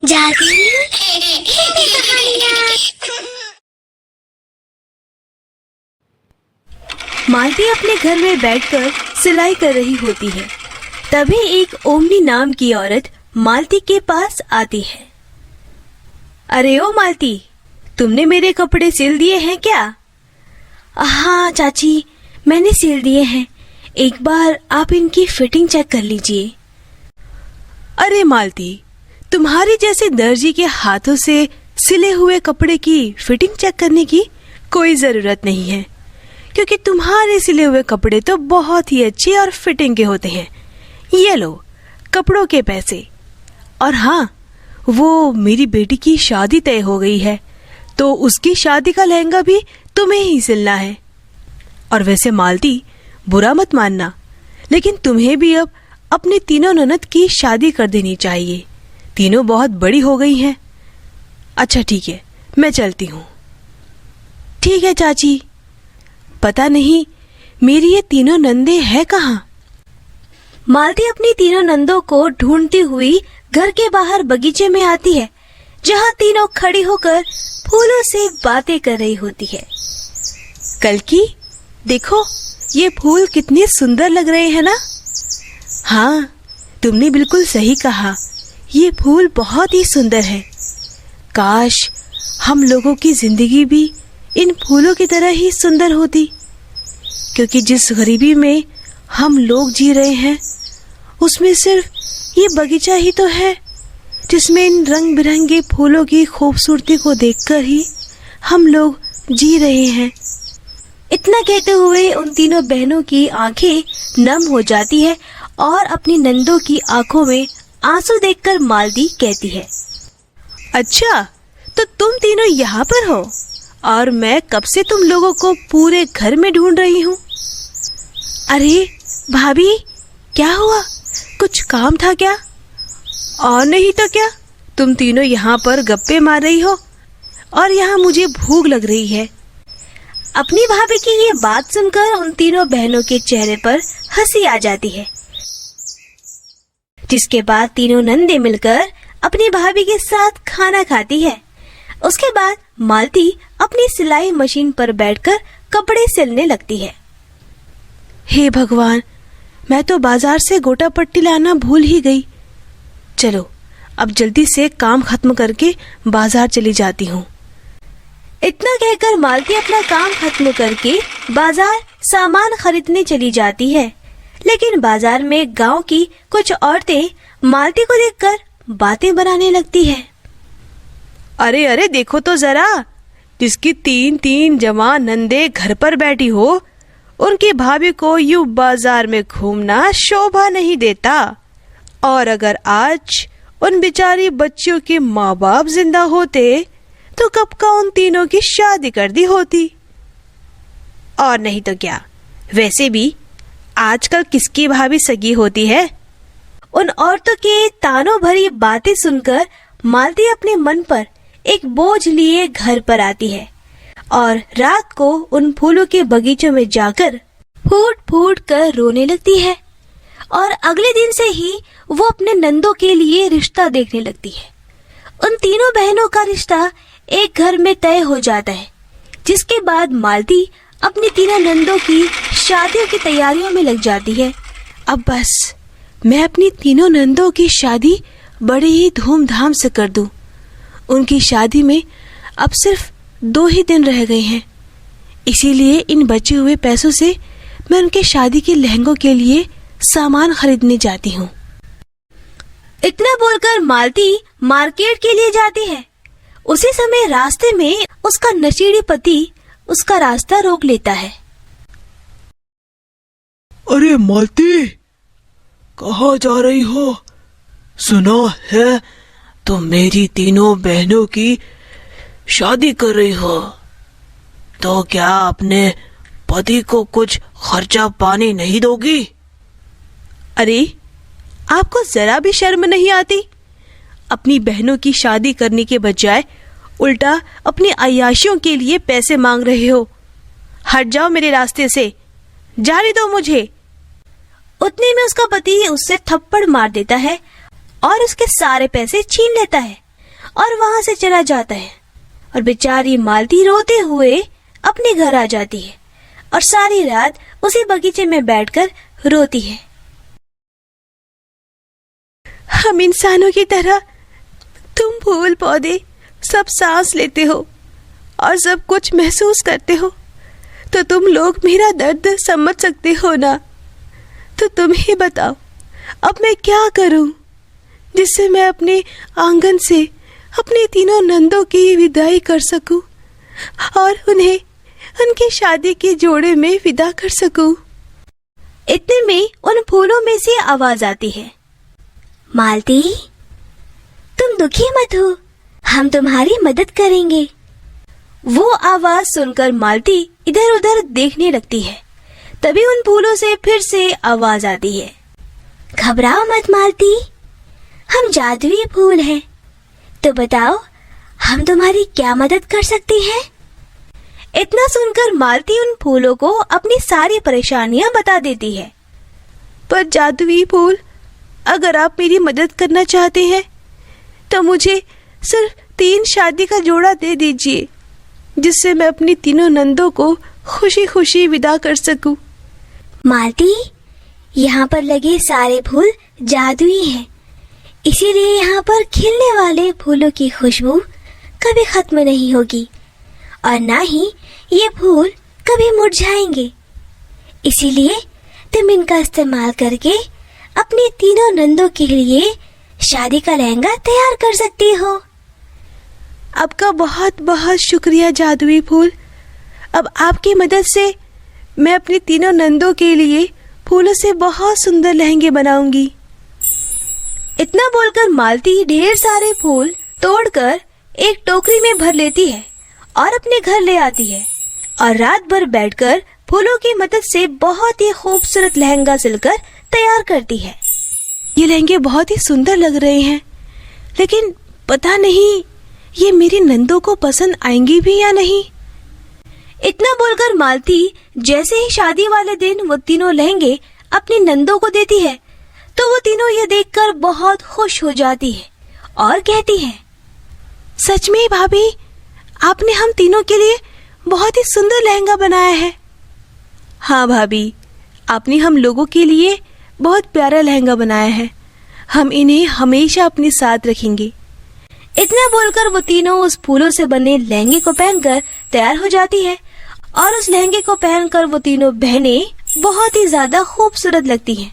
जादू मालती अपने घर में बैठकर सिलाई कर रही होती है। तभी एक ओमनी नाम की औरत मालती के पास आती है। अरे ओ मालती, तुमने मेरे कपड़े सिल दिए हैं क्या? हाँ चाची, मैंने सिल दिए हैं। एक बार आप इनकी फिटिंग चेक कर लीजिए। अरे मालती, तुम्हारी जैसे दर्जी के हाथों से सिले हुए कपड़े की फिटिंग चेक करने की कोई जरूरत नहीं है, क्योंकि तुम्हारे सिले हुए कपड़े तो बहुत ही अच्छे और फिटिंग के होते हैं। ये लो कपड़ों के पैसे। और हाँ, वो मेरी बेटी की शादी तय हो गई है, तो उसकी शादी का लहंगा भी तुम्हें ही सिलना है। और वैसे मालती, बुरा मत मानना, लेकिन तुम्हें भी अब अपनी तीनों ननद की शादी कर देनी चाहिए। तीनों बहुत बड़ी हो गई हैं। अच्छा ठीक है, मैं चलती हूँ। ठीक है चाची। पता नहीं मेरी ये तीनों नंदे हैं कहाँ? मालती अपनी तीनों नंदों को ढूंढती हुई घर के बाहर बगीचे में आती है, जहाँ तीनों खड़ी होकर फूलों से बातें कर रही होती है। कल्कि, देखो ये फूल कितने सुंदर लग रहे हैं ना? हाँ, तुमने बिल्कुल सही कहा, ये फूल बहुत ही सुंदर है। काश हम लोगों की जिंदगी भी इन फूलों की तरह ही सुंदर होती, क्योंकि जिस गरीबी में हम लोग जी रहे हैं उसमें सिर्फ ये बगीचा ही तो है, जिसमें इन रंग बिरंगे फूलों की खूबसूरती को देखकर ही हम लोग जी रहे हैं। इतना कहते हुए उन तीनों बहनों की आंखें नम हो जाती है और अपनी नंदों की आंखों में आंसू देखकर मालती कहती है, अच्छा तो तुम तीनों यहाँ पर हो और मैं कब से तुम लोगों को पूरे घर में ढूंढ रही हूँ। अरे भाभी, क्या हुआ? कुछ काम था क्या? और नहीं तो क्या, तुम तीनों यहाँ पर गप्पे मार रही हो और यहाँ मुझे भूख लग रही है। अपनी भाभी की ये बात सुनकर उन तीनों बहनों के चेहरे पर हंसी आ जाती है, जिसके बाद तीनों नंदे मिलकर अपनी भाभी के साथ खाना खाती है। उसके बाद मालती अपनी सिलाई मशीन पर बैठकर कपड़े सिलने लगती है। हे भगवान, मैं तो बाजार से गोटा पट्टी लाना भूल ही गई। चलो अब जल्दी से काम खत्म करके बाजार चली जाती हूँ। इतना कहकर मालती अपना काम खत्म करके बाजार सामान खरीदने चली जाती है। लेकिन बाजार में गांव की कुछ औरतें मालती को देखकर बातें बनाने लगती है। अरे अरे देखो तो जरा, जिसकी तीन तीन जवान नंदे घर पर बैठी हो, उनकी भाभी को यूं बाजार में घूमना शोभा नहीं देता। और अगर आज उन बेचारी बच्चियों के माँ बाप जिंदा होते तो कब का उन तीनों की शादी कर दी होती। और नहीं तो क्या, वैसे भी आजकल किसकी भाभी सगी होती है? उन औरतों के तानों भरी बातें सुनकर मालती अपने मन पर एक बोझ लिए घर पर आती है और रात को उन फूलों के बगीचों में जाकर फूट फूट कर रोने लगती है। और अगले दिन से ही वो अपने नंदों के लिए रिश्ता देखने लगती है। उन तीनों बहनों का रिश्ता एक घर में तय हो जाता है, जिसके बाद मालती अपनी तीनों नंदों की शादियों की तैयारियों में लग जाती है। अब बस मैं अपनी तीनों नंदों की शादी बड़े ही धूमधाम से कर दूं। उनकी शादी में अब सिर्फ 2 ही दिन रह गए हैं, इसीलिए इन बचे हुए पैसों से मैं उनके शादी के लहंगों के लिए सामान खरीदने जाती हूँ। इतना बोलकर मालती मार्केट के लिए जाती है। उसी समय रास्ते में उसका नशीली पति उसका रास्ता रोक लेता है। अरे मालती, कहाँ जा रही हो? सुना है तुम मेरी तीनों बहनों की शादी कर रही हो, तो क्या अपने पति को कुछ खर्चा पानी नहीं दोगी? अरे आपको जरा भी शर्म नहीं आती? अपनी बहनों की शादी करने के बजाय उल्टा अपनी अय्याशियों के लिए पैसे मांग रहे हो। हट जाओ मेरे रास्ते से, जाने दो मुझे। उतने में उसका पति उससे थप्पड़ मार देता है और उसके सारे पैसे छीन लेता है। और वहां से चला जाता है। और बेचारी मालती रोते हुए अपने घर आ जाती है और सारी रात उसी बगीचे में बैठकर रोती है। हम इंसानों की तरह तुम फूल पौधे सब सांस लेते हो और सब कुछ महसूस करते हो, तो तुम लोग मेरा दर्द समझ सकते हो ना। तो तुम ही बताओ, अब मैं क्या करूं जिससे मैं अपने आंगन से अपने तीनों नंदों की विदाई कर सकूं और उन्हें उनकी शादी के जोड़े में विदा कर सकूं। इतने में उन फूलों में से आवाज आती है, मालती, तुम दुखी मत हो, हम तुम्हारी मदद करेंगे। वो आवाज सुनकर मालती इधर उधर देखने लगती है। तभी उन फूलों से फिर से आवाज आती है, घबराओ मत मालती, हम जादुई फूल हैं। तो बताओ, हम तुम्हारी क्या मदद कर सकते हैं? इतना सुनकर मालती उन फूलों को अपनी सारी परेशानियां बता देती है। पर जादुई फूल, अगर आप मेरी मदद करना चाहते हैं तो मुझे सिर्फ 3 शादी का जोड़ा दे दीजिए, जिससे मैं अपनी तीनों नंदों को खुशी खुशी विदा कर सकूं। मालती, यहाँ पर लगे सारे फूल जादुई हैं, इसीलिए यहाँ पर खिलने वाले फूलों की खुशबू कभी खत्म नहीं होगी और ना ही ये फूल कभी मुरझाएंगे। इसीलिए तुम इनका इस्तेमाल करके अपनी तीनों नंदों के लिए शादी का लहंगा तैयार कर सकती हो। आपका बहुत बहुत शुक्रिया जादुई फूल। अब आपकी मदद से मैं अपनी तीनों नंदों के लिए फूलों से बहुत सुंदर लहंगे बनाऊंगी। इतना बोलकर मालती ढेर सारे फूल तोड़कर एक टोकरी में भर लेती है और अपने घर ले आती है और रात भर बैठकर फूलों की मदद से बहुत ही खूबसूरत लहंगा सिलकर तैयार करती है। ये लहंगे बहुत ही सुंदर लग रहे हैं, लेकिन पता नहीं ये मेरी नंदों को पसंद आएंगी भी या नहीं। इतना बोलकर मालती जैसे ही शादी वाले दिन वो तीनों लहंगे अपनी नंदों को देती है, तो वो तीनों ये देखकर बहुत खुश हो जाती है और कहती है, सच में भाभी, आपने हम तीनों के लिए बहुत ही सुंदर लहंगा बनाया है। हाँ भाभी, आपने हम लोगों के लिए बहुत प्यारा लहंगा बनाया है, हम इन्हें हमेशा अपने साथ रखेंगे। इतना बोलकर वो तीनों उस फूलों से बने लहंगे को पहनकर तैयार हो जाती है और उस लहंगे को पहनकर वो तीनों बहनें बहुत ही ज्यादा खूबसूरत लगती हैं।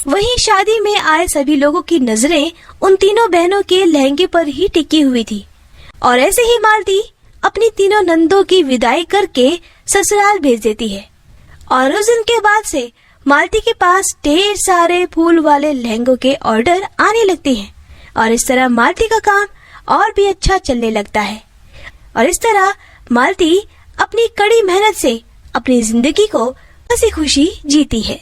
वहीं शादी में आए सभी लोगों की नजरें उन तीनों बहनों के लहंगे पर ही टिकी हुई थी और ऐसे ही मालती अपनी तीनों नंदों की विदाई करके ससुराल भेज देती है। और उस दिन के बाद से मालती के पास ढेर सारे फूल वाले लहंगों के ऑर्डर आने लगते हैं और इस तरह मालती का काम और भी अच्छा चलने लगता है। और इस तरह मालती अपनी कड़ी मेहनत से अपनी जिंदगी को हंसी खुशी जीती है।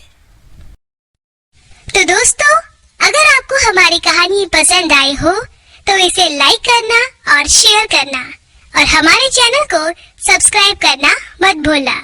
तो दोस्तों, अगर आपको हमारी कहानी पसंद आई हो तो इसे लाइक करना और शेयर करना और हमारे चैनल को सब्सक्राइब करना मत भूलना।